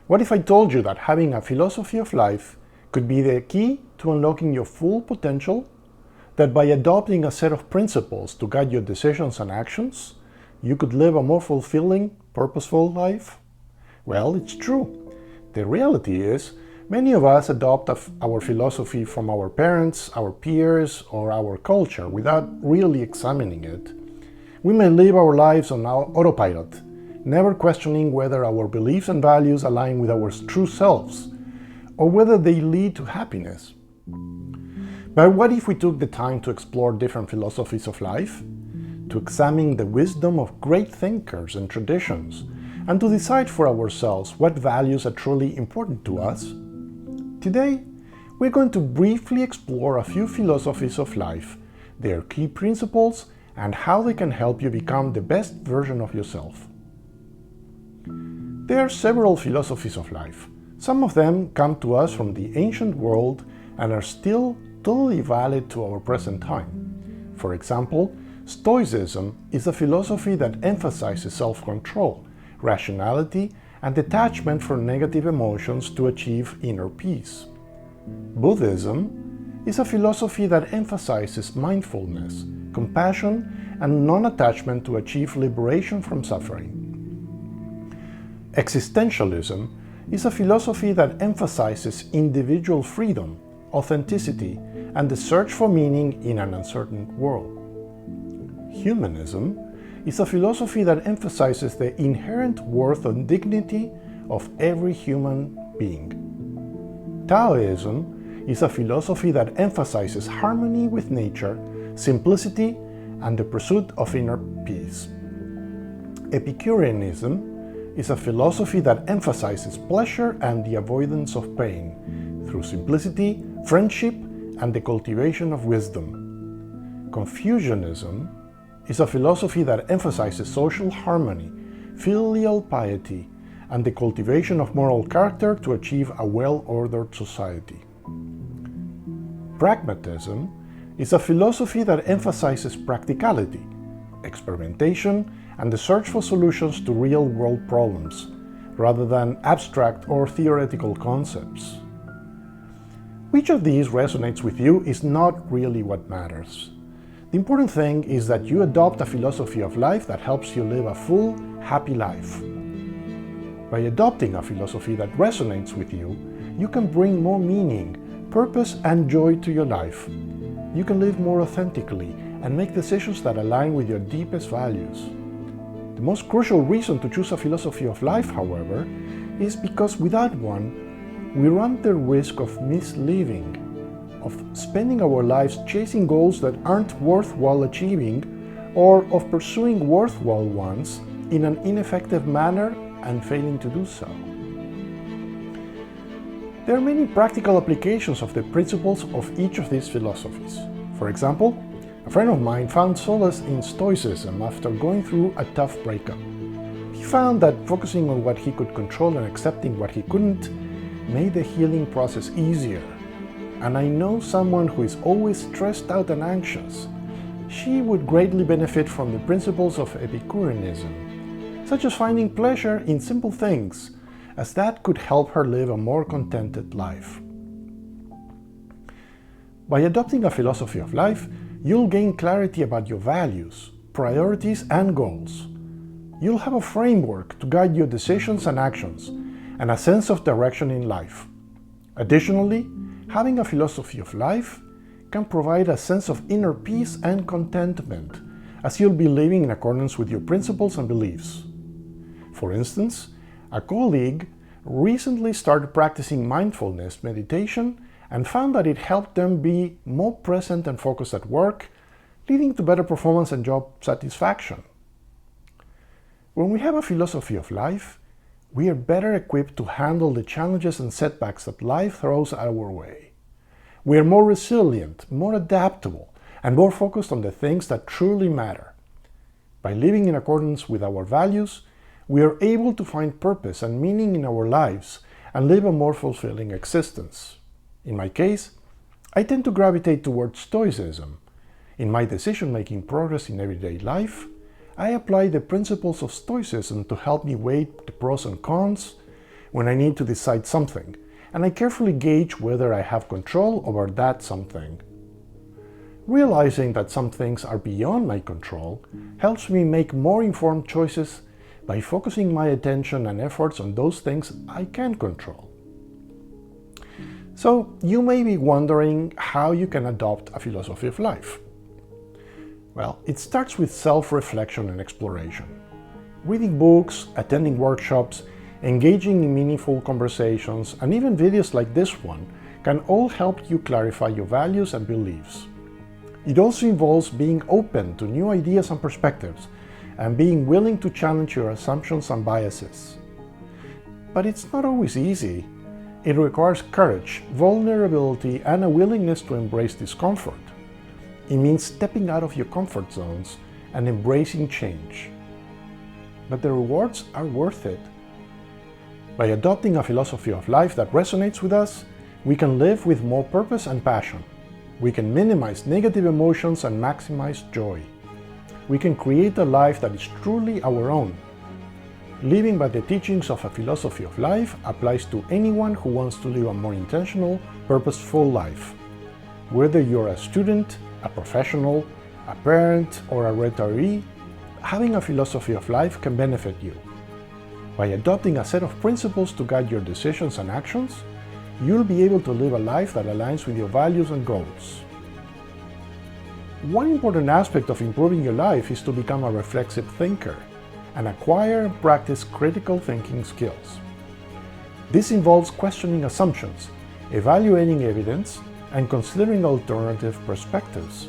What if I told you that having a philosophy of life could be the key to unlocking your full potential? That by adopting a set of principles to guide your decisions and actions, you could live a more fulfilling, purposeful life? Well, it's true. The reality is, many of us adopt our philosophy from our parents, our peers, or our culture without really examining it. We may live our lives on autopilot, never questioning whether our beliefs and values align with our true selves, or whether they lead to happiness. But what if we took the time to explore different philosophies of life, to examine the wisdom of great thinkers and traditions, and to decide for ourselves what values are truly important to us? Today, we're going to briefly explore a few philosophies of life, their key principles, and how they can help you become the best version of yourself. There are several philosophies of life. Some of them come to us from the ancient world and are still totally valid to our present time. For example, Stoicism is a philosophy that emphasizes self-control, rationality, and detachment from negative emotions to achieve inner peace. Buddhism is a philosophy that emphasizes mindfulness, compassion, and non-attachment to achieve liberation from suffering. Existentialism is a philosophy that emphasizes individual freedom, authenticity, and the search for meaning in an uncertain world. Humanism is a philosophy that emphasizes the inherent worth and dignity of every human being. Taoism is a philosophy that emphasizes harmony with nature, simplicity, and the pursuit of inner peace. Epicureanism is a philosophy that emphasizes pleasure and the avoidance of pain through simplicity, friendship, and the cultivation of wisdom. Confucianism is a philosophy that emphasizes social harmony, filial piety, and the cultivation of moral character to achieve a well-ordered society. Pragmatism is a philosophy that emphasizes practicality, experimentation, and the search for solutions to real-world problems, rather than abstract or theoretical concepts. Which of these resonates with you is not really what matters. The important thing is that you adopt a philosophy of life that helps you live a full, happy life. By adopting a philosophy that resonates with you, you can bring more meaning, purpose, and joy to your life. You can live more authentically and make decisions that align with your deepest values. The most crucial reason to choose a philosophy of life, however, is because without one, we run the risk of misliving, of spending our lives chasing goals that aren't worthwhile achieving, or of pursuing worthwhile ones in an ineffective manner and failing to do so. There are many practical applications of the principles of each of these philosophies. For example, a friend of mine found solace in Stoicism after going through a tough breakup. He found that focusing on what he could control and accepting what he couldn't made the healing process easier. And I know someone who is always stressed out and anxious. She would greatly benefit from the principles of Epicureanism, such as finding pleasure in simple things, as that could help her live a more contented life. By adopting a philosophy of life, you'll gain clarity about your values, priorities, and goals. You'll have a framework to guide your decisions and actions, and a sense of direction in life. Additionally, having a philosophy of life can provide a sense of inner peace and contentment, as you'll be living in accordance with your principles and beliefs. For instance, a colleague recently started practicing mindfulness meditation and found that it helped them be more present and focused at work, leading to better performance and job satisfaction. When we have a philosophy of life, we are better equipped to handle the challenges and setbacks that life throws our way. We are more resilient, more adaptable, and more focused on the things that truly matter. By living in accordance with our values, we are able to find purpose and meaning in our lives and live a more fulfilling existence. In my case, I tend to gravitate towards Stoicism. In my decision-making progress in everyday life, I apply the principles of Stoicism to help me weigh the pros and cons, when I need to decide something, and I carefully gauge whether I have control over that something. Realizing that some things are beyond my control helps me make more informed choices by focusing my attention and efforts on those things I can control. So, you may be wondering how you can adopt a philosophy of life. Well, it starts with self-reflection and exploration. Reading books, attending workshops, engaging in meaningful conversations, and even videos like this one can all help you clarify your values and beliefs. It also involves being open to new ideas and perspectives, and being willing to challenge your assumptions and biases. But it's not always easy. It requires courage, vulnerability, and a willingness to embrace discomfort. It means stepping out of your comfort zones and embracing change. But the rewards are worth it. By adopting a philosophy of life that resonates with us, we can live with more purpose and passion. We can minimize negative emotions and maximize joy. We can create a life that is truly our own. Living by the teachings of a philosophy of life applies to anyone who wants to live a more intentional, purposeful life. Whether you're a student, a professional, a parent, or a retiree, having a philosophy of life can benefit you. By adopting a set of principles to guide your decisions and actions, you'll be able to live a life that aligns with your values and goals. One important aspect of improving your life is to become a reflexive thinker and acquire and practice critical thinking skills. This involves questioning assumptions, evaluating evidence, and considering alternative perspectives.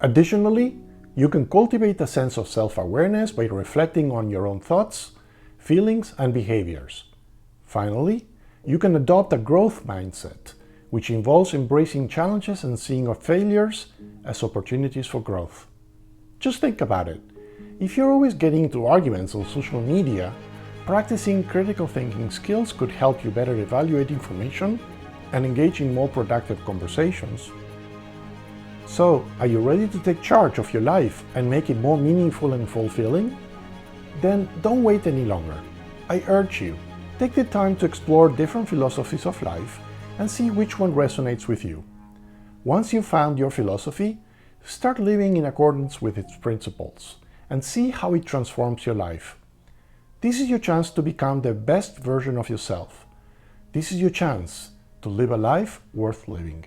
Additionally, you can cultivate a sense of self-awareness by reflecting on your own thoughts, feelings, and behaviors. Finally, you can adopt a growth mindset, which involves embracing challenges and seeing failures as opportunities for growth. Just think about it. If you're always getting into arguments on social media, practicing critical thinking skills could help you better evaluate information and engage in more productive conversations. So, are you ready to take charge of your life and make it more meaningful and fulfilling? Then don't wait any longer. I urge you, take the time to explore different philosophies of life and see which one resonates with you. Once you've found your philosophy, start living in accordance with its principles and see how it transforms your life. This is your chance to become the best version of yourself. This is your chance to live a life worth living.